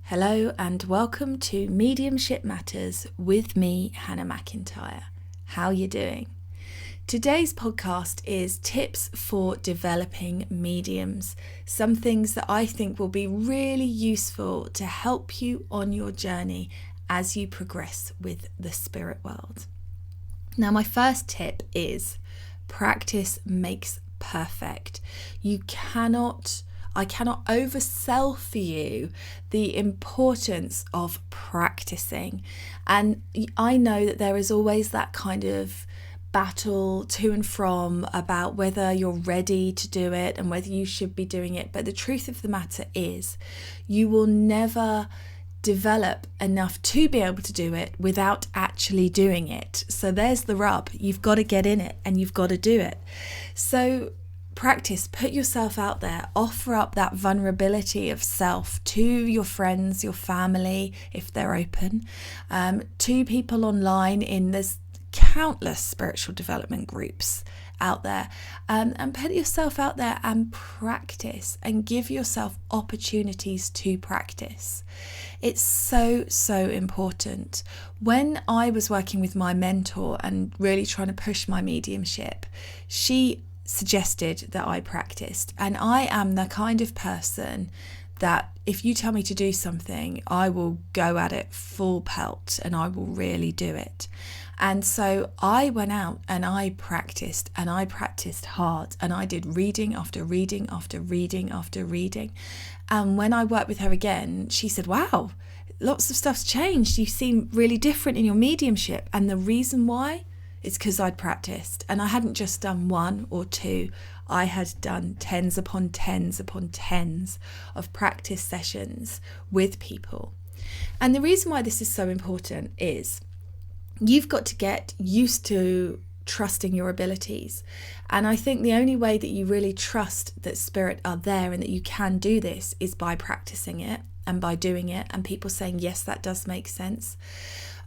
Hello and welcome to Mediumship Matters with me, Hannah Macintyre. How are you doing? Today's podcast is tips for developing mediums, some things that I think will be really useful to help you on your journey as you progress with the spirit world. Now, my first tip is practice makes perfect. I cannot oversell for you the importance of practicing. And I know that there is always that kind of battle to and from about whether you're ready to do it and whether you should be doing it. But the truth of the matter is, you will never develop enough to be able to do it without actually doing it. So there's the rub. You've got to get in it and you've got to do it. So practice, put yourself out there, offer up that vulnerability of self to your friends, your family, if they're open, to people online. There's countless spiritual development groups out there, and put yourself out there and practice and give yourself opportunities to practice. It's so important. When I was working with my mentor and really trying to push my mediumship, she suggested that I practiced, and I am the kind of person that if you tell me to do something, I will go at it full pelt and I will really do it. And so I went out and I practiced hard, and I did reading after reading after reading after reading. And when I worked with her again, she said, wow, lots of stuff's changed. You seem really different in your mediumship. And the reason why? It's because I'd practiced, and I hadn't just done one or two. I had done tens upon tens upon tens of practice sessions with people. And the reason why this is so important is you've got to get used to trusting your abilities. And I think the only way that you really trust that spirit are there and that you can do this is by practicing it and by doing it, and people saying, yes, that does make sense.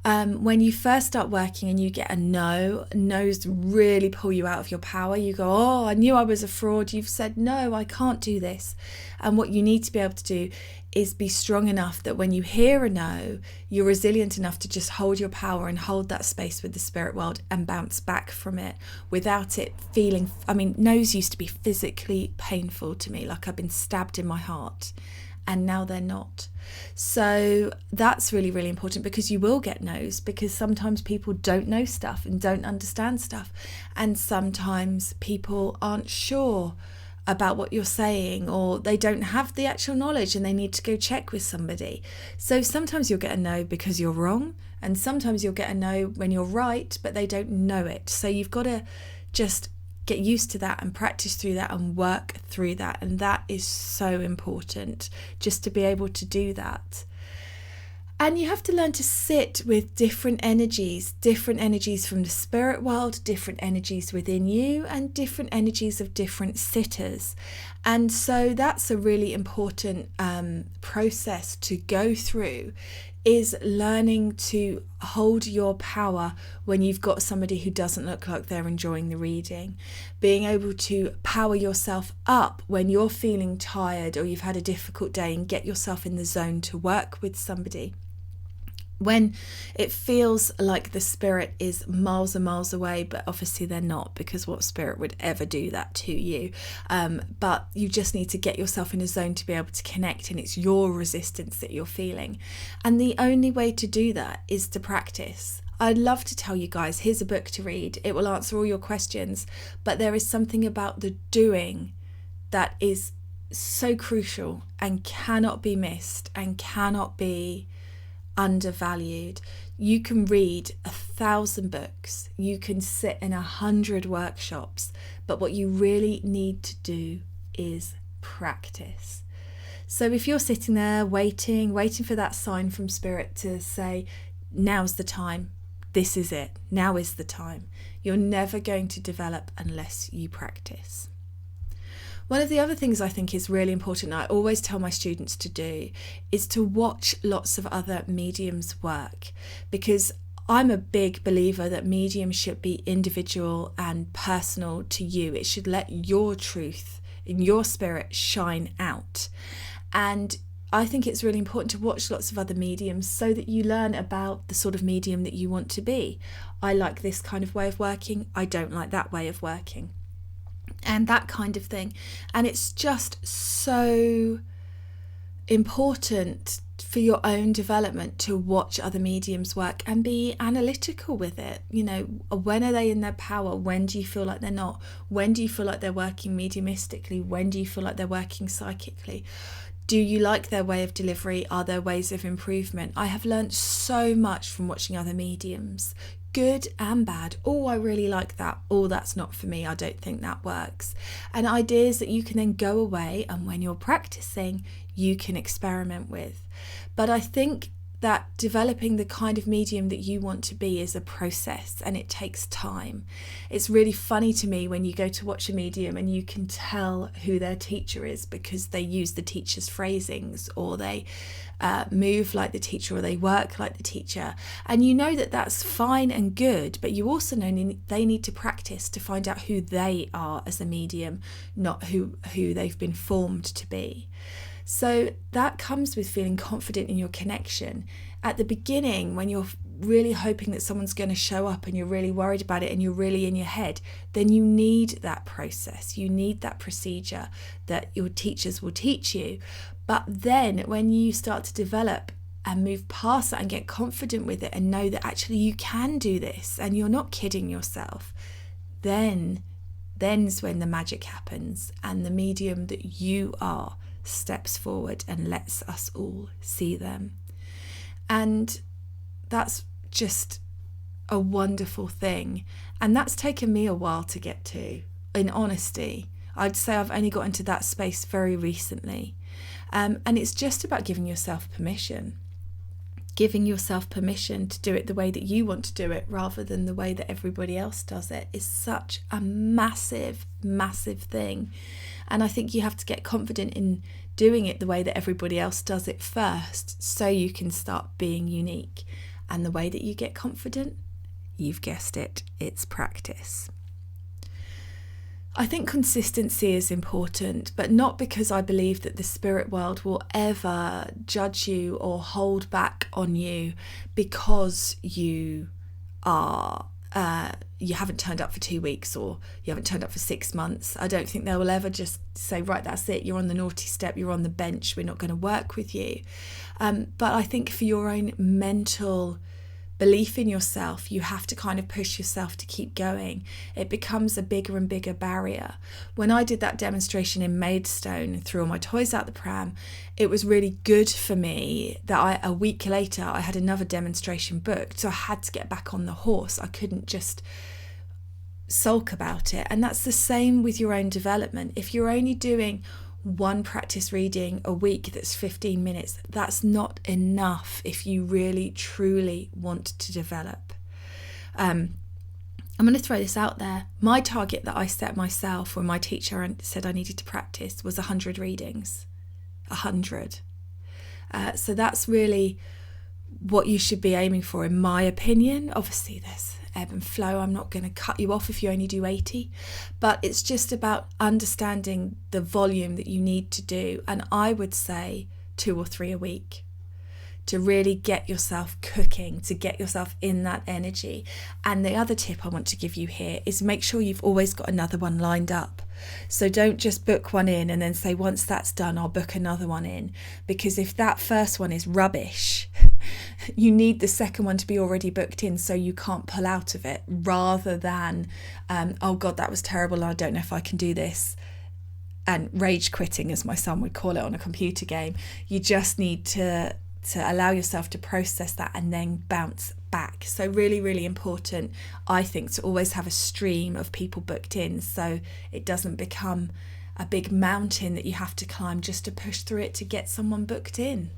When you first start working and you get a no's really pull you out of your power. You go, oh, I knew I was a fraud. You've said, no, I can't do this. And what you need to be able to do is be strong enough that when you hear a no, you're resilient enough to just hold your power and hold that space with the spirit world and bounce back from it without it feeling, no's used to be physically painful to me, like I've been stabbed in my heart. And now they're not. So that's really, really important, because you will get no's, because sometimes people don't know stuff and don't understand stuff. And sometimes people aren't sure about what you're saying, or they don't have the actual knowledge and they need to go check with somebody. So sometimes you'll get a no because you're wrong, and sometimes you'll get a no when you're right, but they don't know it. So you've got to just get used to that and practice through that and work through that. And that is so important, just to be able to do that. And you have to learn to sit with different energies from the spirit world, different energies within you, and different energies of different sitters. And so that's a really important process to go through, is learning to hold your power when you've got somebody who doesn't look like they're enjoying the reading. Being able to power yourself up when you're feeling tired or you've had a difficult day, and get yourself in the zone to work with somebody. When it feels like the spirit is miles and miles away, but obviously they're not, because what spirit would ever do that to you? But you just need to get yourself in a zone to be able to connect, and it's your resistance that you're feeling. And the only way to do that is to practice. I'd love to tell you guys, here's a book to read. It will answer all your questions. But there is something about the doing that is so crucial and cannot be missed and cannot be undervalued. You can read 1,000 books, you can sit in 100 workshops, but what you really need to do is practice. So if you're sitting there waiting for that sign from spirit to say, now's the time, this is it, now is the time, you're never going to develop unless you practice. One of the other things I think is really important, I always tell my students to do, is to watch lots of other mediums work, because I'm a big believer that medium should be individual and personal to you. It should let your truth in your spirit shine out. And I think it's really important to watch lots of other mediums so that you learn about the sort of medium that you want to be. I like this kind of way of working. I don't like that way of working. And that kind of thing. And it's just so important for your own development to watch other mediums work and be analytical with it. When are they in their power? When do you feel like they're not? When do you feel like they're working mediumistically? When do you feel like they're working psychically? Do you like their way of delivery? Are there ways of improvement? I have learned so much from watching other mediums, good and bad. Oh, I really like that. Oh, that's not for me. I don't think that works. And ideas that you can then go away and when you're practicing, you can experiment with. But I think that developing the kind of medium that you want to be is a process and it takes time. It's really funny to me when you go to watch a medium and you can tell who their teacher is because they use the teacher's phrasings, or they move like the teacher, or they work like the teacher. And you know that that's fine and good, but you also know they need to practice to find out who they are as a medium, not who they've been formed to be. So that comes with feeling confident in your connection. At the beginning, when you're really hoping that someone's going to show up and you're really worried about it and you're really in your head, then you need that process. You need that procedure that your teachers will teach you. But then when you start to develop and move past that and get confident with it and know that actually you can do this and you're not kidding yourself, then's when the magic happens and the medium that you are steps forward and lets us all see them. And that's just a wonderful thing. And that's taken me a while to get to, in honesty. I'd say I've only got into that space very recently. And it's just about giving yourself permission. Giving yourself permission to do it the way that you want to do it rather than the way that everybody else does it is such a massive, massive thing. And I think you have to get confident in doing it the way that everybody else does it first so you can start being unique. And the way that you get confident, you've guessed it, it's practice. I think consistency is important, but not because I believe that the spirit world will ever judge you or hold back on you because you haven't turned up for 2 weeks or you haven't turned up for 6 months. I don't think they will ever just say, right, that's it, you're on the naughty step, you're on the bench, we're not going to work with you. But I think for your own mental belief in yourself, you have to kind of push yourself to keep going. It becomes a bigger and bigger barrier. When I did that demonstration in Maidstone and threw all my toys out the pram, it was really good for me that a week later I had another demonstration booked, so I had to get back on the horse. I couldn't just sulk about it. And that's the same with your own development. If you're only doing one practice reading a week that's 15 minutes, that's not enough if you really truly want to develop. I'm going to throw this out there. My target that I set myself when my teacher said I needed to practice was 100 readings. 100. So that's really what you should be aiming for, in my opinion. Obviously there's ebb and flow. I'm not going to cut you off if you only do 80, but it's just about understanding the volume that you need to do. And I would say 2 or 3 a week to really get yourself cooking, to get yourself in that energy. And the other tip I want to give you here is make sure you've always got another one lined up. So don't just book one in and then say, once that's done, I'll book another one in. Because if that first one is rubbish, you need the second one to be already booked in so you can't pull out of it, rather than, oh God, that was terrible, I don't know if I can do this. And rage quitting, as my son would call it on a computer game. You just need to allow yourself to process that and then bounce back. So really, really important, I think, to always have a stream of people booked in so it doesn't become a big mountain that you have to climb just to push through it to get someone booked in.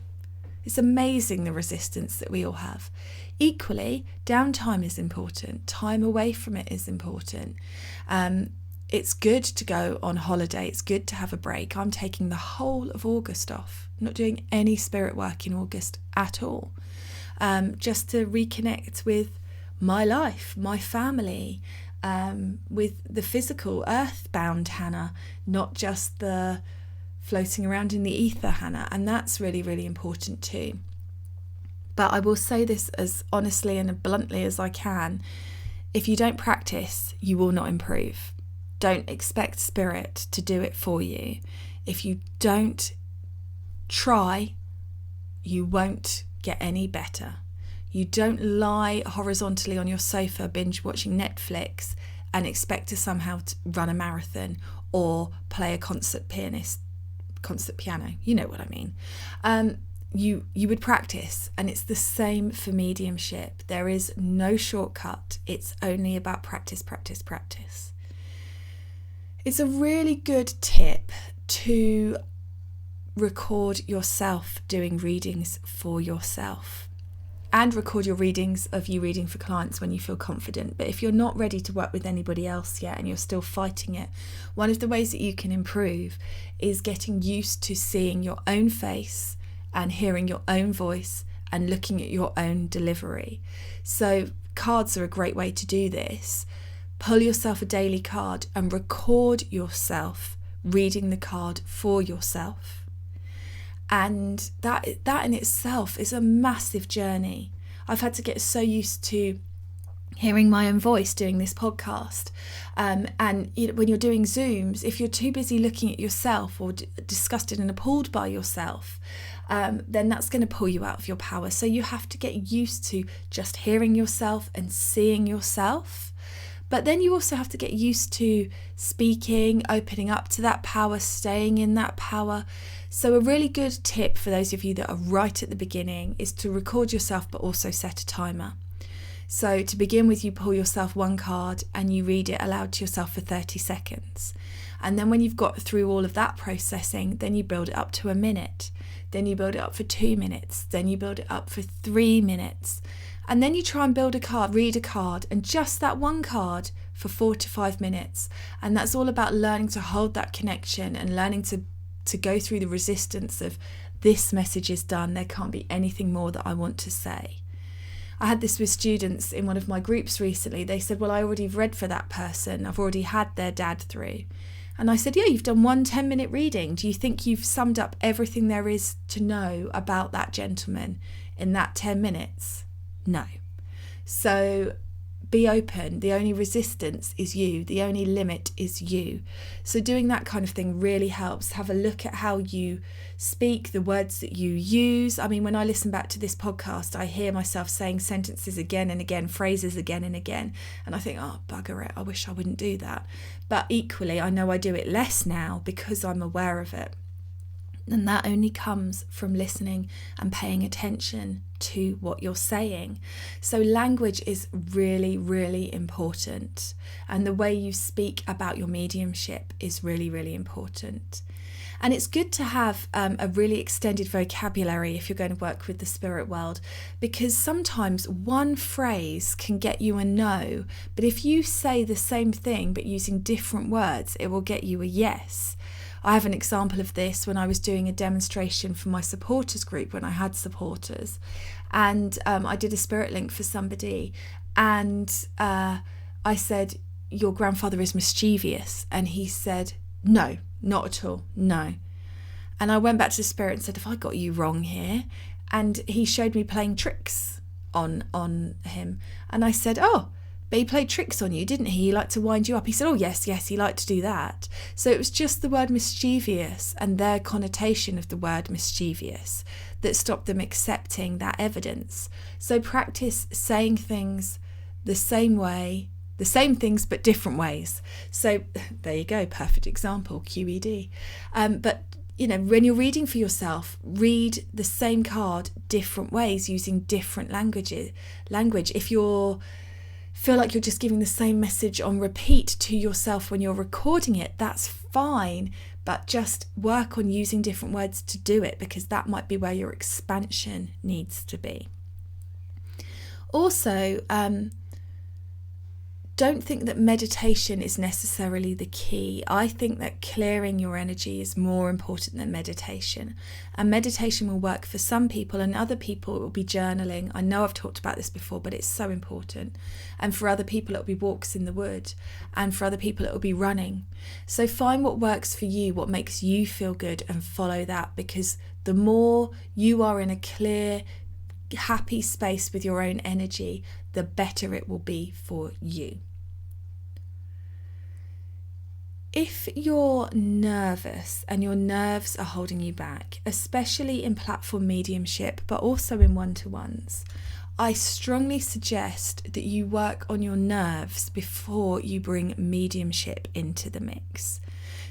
It's amazing the resistance that we all have. Equally, downtime is important. Time away from it is important. It's good to go on holiday. It's good to have a break. I'm taking the whole of August off. I'm not doing any spirit work in August at all. Just to reconnect with my life, my family, with the physical, earthbound Hannah, not just the floating around in the ether, Hannah, and that's really, really important too. But I will say this as honestly and bluntly as I can. If you don't practice, you will not improve. Don't expect spirit to do it for you. If you don't try, you won't get any better. You don't lie horizontally on your sofa binge watching Netflix and expect to somehow run a marathon or play a concert piano. You know what I mean. You would practice, and it's the same for mediumship. There is no shortcut. It's only about practice, practice, practice. It's a really good tip to record yourself doing readings for yourself, and record your readings of you reading for clients when you feel confident. But if you're not ready to work with anybody else yet and you're still fighting it, one of the ways that you can improve is getting used to seeing your own face and hearing your own voice and looking at your own delivery. So cards are a great way to do this. Pull yourself a daily card and record yourself reading the card for yourself. And that in itself is a massive journey. I've had to get so used to hearing my own voice doing this podcast. And when you're doing Zooms, if you're too busy looking at yourself or disgusted and appalled by yourself, then that's going to pull you out of your power. So you have to get used to just hearing yourself and seeing yourself. But then you also have to get used to speaking, opening up to that power, staying in that power. So a really good tip for those of you that are right at the beginning is to record yourself, but also set a timer. So to begin with, you pull yourself one card and you read it aloud to yourself for 30 seconds. And then when you've got through all of that processing, then you build it up to a minute. Then you build it up for 2 minutes. Then you build it up for 3 minutes. And then you try and read a card, and just that one card for 4 to 5 minutes. And that's all about learning to hold that connection and learning to go through the resistance of this message is done. There can't be anything more that I want to say. I had this with students in one of my groups recently. They said, well, I already read for that person. I've already had their dad through. And I said, yeah, you've done one 10-minute reading. Do you think you've summed up everything there is to know about that gentleman in that 10 minutes? No. So be open. The only resistance is you. The only limit is you. So doing that kind of thing really helps. Have a look at how you speak, the words that you use. I mean, when I listen back to this podcast, I hear myself saying sentences again and again, phrases again and again. And I think, oh, bugger it, I wish I wouldn't do that. But equally, I know I do it less now because I'm aware of it. And that only comes from listening and paying attention to what you're saying. So language is really, really important. And the way you speak about your mediumship is really, really important. And it's good to have a really extended vocabulary if you're going to work with the spirit world, because sometimes one phrase can get you a no, but if you say the same thing but using different words, it will get you a yes. I have an example of this when I was doing a demonstration for my supporters group, when I had supporters, and I did a spirit link for somebody, and I said, your grandfather is mischievous, and he said, no, not at all, no. And I went back to the spirit and said, have I got you wrong here? And he showed me playing tricks on him, and I said, oh, but he played tricks on you, didn't he? He liked to wind you up. He said, oh, yes, he liked to do that. So it was just the word mischievous and their connotation of the word mischievous that stopped them accepting that evidence. So practice saying things the same way, the same things but different ways. So there you go, perfect example, QED. But when you're reading for yourself, read the same card different ways using different language. If you feel like you're just giving the same message on repeat to yourself when you're recording it, that's fine, but just work on using different words to do it, because that might be where your expansion needs to be. Also, don't think that meditation is necessarily the key. I think that clearing your energy is more important than meditation. And meditation will work for some people, and other people it will be journaling. I know I've talked about this before, but it's so important. And for other people it will be walks in the wood, and for other people it will be running. So find what works for you, what makes you feel good, and follow that, because the more you are in a clear, happy space with your own energy, the better it will be for you. If you're nervous and your nerves are holding you back, especially in platform mediumship, but also in one-to-ones, I strongly suggest that you work on your nerves before you bring mediumship into the mix.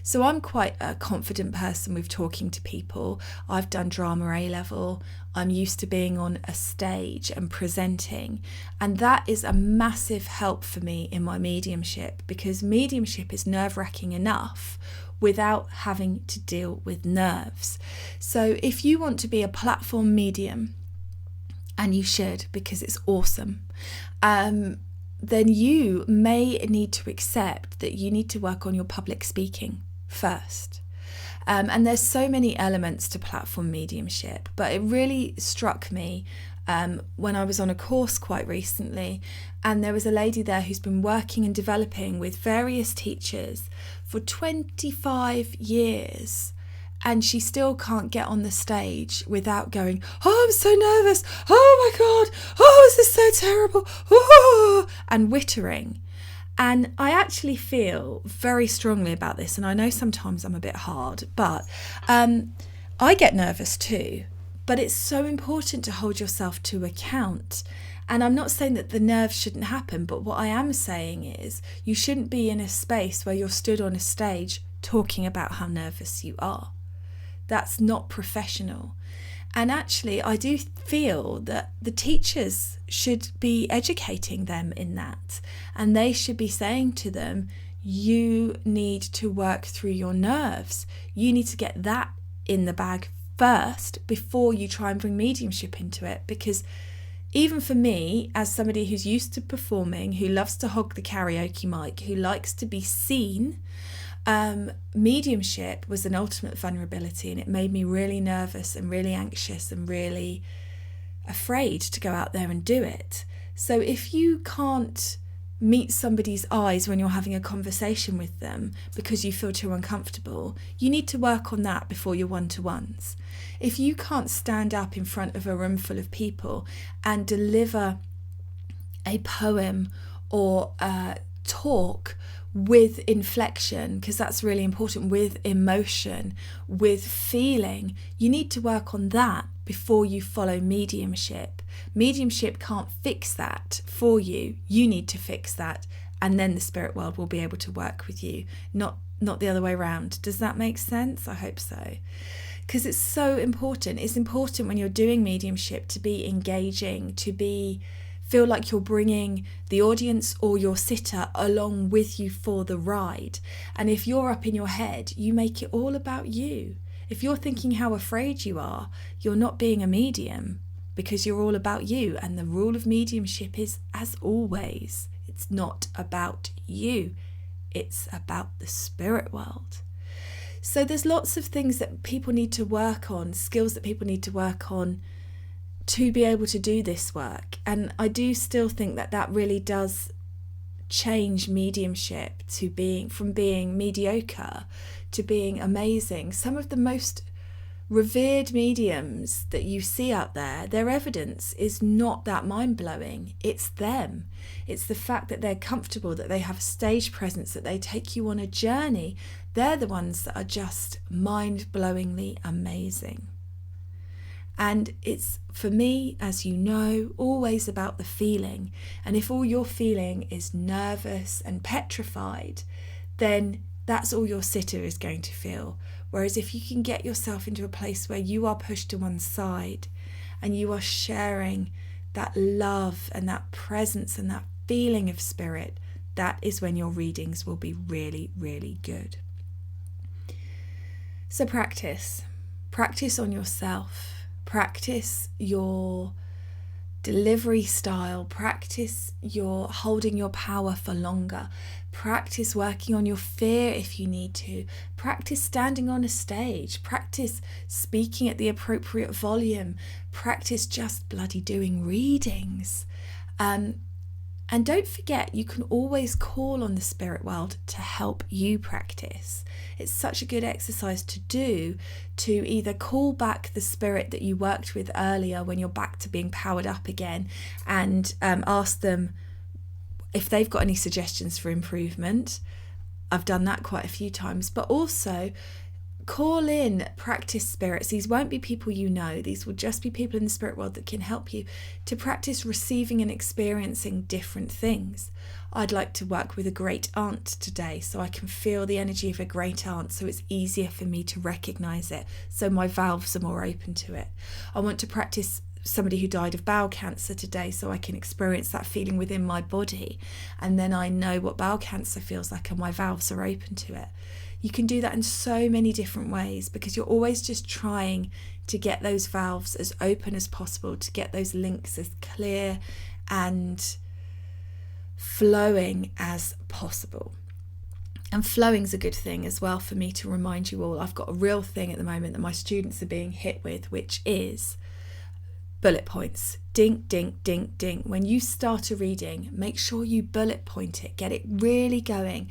So I'm quite a confident person with talking to people. I've done drama A-level. I'm used to being on a stage and presenting. And that is a massive help for me in my mediumship, because mediumship is nerve-wracking enough without having to deal with nerves. So if you want to be a platform medium, and you should, because it's awesome, then you may need to accept that you need to work on your public speaking first. And there's so many elements to platform mediumship, but it really struck me when I was on a course quite recently, and there was a lady there who's been working and developing with various teachers for 25 years. And she still can't get on the stage without going, oh, I'm so nervous. Oh my God. Oh, this is so terrible. Oh, and wittering. And I actually feel very strongly about this. And I know sometimes I'm a bit hard, but I get nervous too. But it's so important to hold yourself to account. And I'm not saying that the nerves shouldn't happen, but what I am saying is you shouldn't be in a space where you're stood on a stage talking about how nervous you are. That's not professional. And actually, I do feel that the teachers should be educating them in that. And they should be saying to them, you need to work through your nerves. You need to get that in the bag first before you try and bring mediumship into it. Because even for me, as somebody who's used to performing, who loves to hog the karaoke mic, who likes to be seen, mediumship was an ultimate vulnerability, and it made me really nervous and really anxious and really afraid to go out there and do it. So if you can't meet somebody's eyes when you're having a conversation with them because you feel too uncomfortable, you need to work on that before your one-to-ones. If you can't stand up in front of a room full of people and deliver a poem or talk with inflection, because that's really important, with emotion, with feeling, you need to work on that before you follow mediumship. Mediumship can't fix that for you. You need to fix that, and then the spirit world will be able to work with you, not the other way around. Does that make sense? I hope so. Because it's so important. It's important when you're doing mediumship to be engaging, to feel like you're bringing the audience or your sitter along with you for the ride. And if you're up in your head, you make it all about you. If you're thinking how afraid you are, you're not being a medium, because you're all about you. And the rule of mediumship is, as always, it's not about you. It's about the spirit world. So there's lots of things that people need to work on, skills that people need to work on to be able to do this work. And I do still think that really does change mediumship from being mediocre to being amazing. Some of the most revered mediums that you see out there, their evidence is not that mind-blowing. It's them. It's the fact that they're comfortable, that they have stage presence, that they take you on a journey. They're the ones that are just mind-blowingly amazing. And it's, for me, as you know, always about the feeling. And if all you're feeling is nervous and petrified, then that's all your sitter is going to feel. Whereas if you can get yourself into a place where you are pushed to one side and you are sharing that love and that presence and that feeling of spirit, that is when your readings will be really, really good. So practice on yourself. Practice your delivery style, practice your holding your power for longer, practice working on your fear if you need to, practice standing on a stage, practice speaking at the appropriate volume, practice just bloody doing readings. And don't forget, you can always call on the spirit world to help you practice. It's such a good exercise to do, to either call back the spirit that you worked with earlier when you're back to being powered up again, and ask them if they've got any suggestions for improvement. I've done that quite a few times, but also call in practice spirits. These won't be people you know. These will just be people in the spirit world that can help you to practice receiving and experiencing different things. I'd like to work with a great aunt today, so I can feel the energy of a great aunt, so it's easier for me to recognize it, so my valves are more open to it. I want to practice somebody who died of bowel cancer today, so I can experience that feeling within my body, and then I know what bowel cancer feels like and my valves are open to it. You can do that in so many different ways, because you're always just trying to get those valves as open as possible, to get those links as clear and flowing as possible. And flowing's a good thing as well for me to remind you all. I've got a real thing at the moment that my students are being hit with, which is bullet points. Ding, ding, ding, ding. When you start a reading, make sure you bullet point it, get it really going.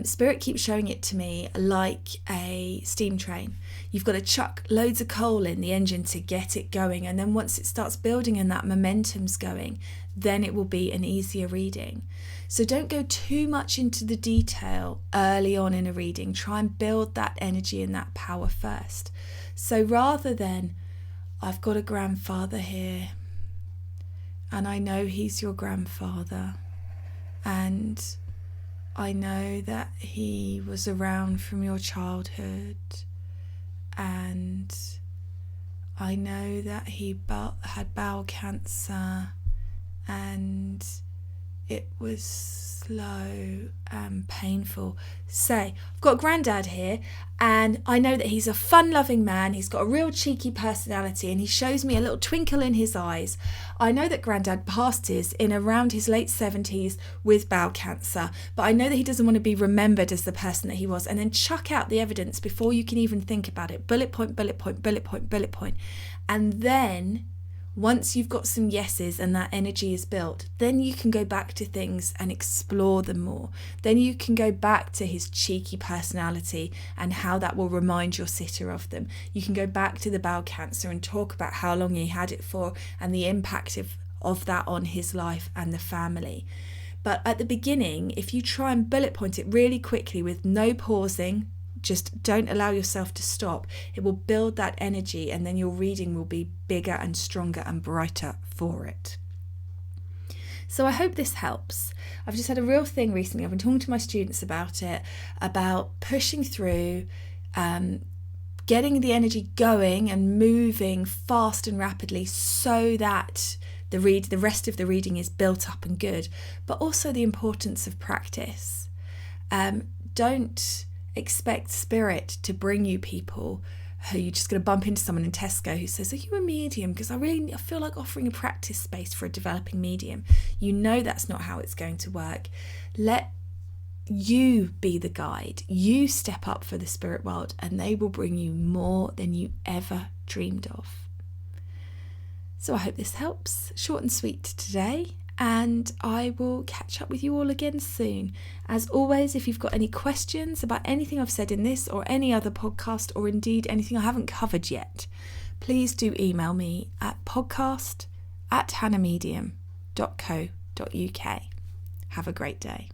Spirit keeps showing it to me like a steam train. You've got to chuck loads of coal in the engine to get it going, and then once it starts building and that momentum's going, then it will be an easier reading. So don't go too much into the detail early on in a reading. Try and build that energy and that power first. So rather than, I've got a grandfather here and I know he's your grandfather, and I know that he was around from your childhood, and I know that he had bowel cancer, and it was slow and painful. Say, I've got a granddad here, and I know that he's a fun-loving man. He's got a real cheeky personality, and he shows me a little twinkle in his eyes. I know that granddad passed in around his late 70s with bowel cancer, but I know that he doesn't want to be remembered as the person that he was. And then chuck out the evidence before you can even think about it. Bullet point, bullet point, bullet point, bullet point. And then once you've got some yeses and that energy is built, then you can go back to things and explore them more. Then you can go back to his cheeky personality and how that will remind your sitter of them. You can go back to the bowel cancer and talk about how long he had it for and the impact of that on his life and the family. But at the beginning, if you try and bullet point it really quickly with no pausing, just don't allow yourself to stop, it will build that energy, and then your reading will be bigger and stronger and brighter for it. So I hope this helps. I've just had a real thing recently. I've been talking to my students about it, about pushing through, getting the energy going and moving fast and rapidly so that the rest of the reading is built up and good, but also the importance of practice. Don't expect spirit to bring you people who you're just going to bump into someone in Tesco who says, are you a medium? Because I feel like offering a practice space for a developing medium. You know that's not how it's going to work. Let you be the guide. You step up for the spirit world, and they will bring you more than you ever dreamed of. So I hope this helps. Short and sweet today. And I will catch up with you all again soon. As always, if you've got any questions about anything I've said in this or any other podcast, or indeed anything I haven't covered yet, please do email me at podcast@hannahmedium.co.uk. Have a great day.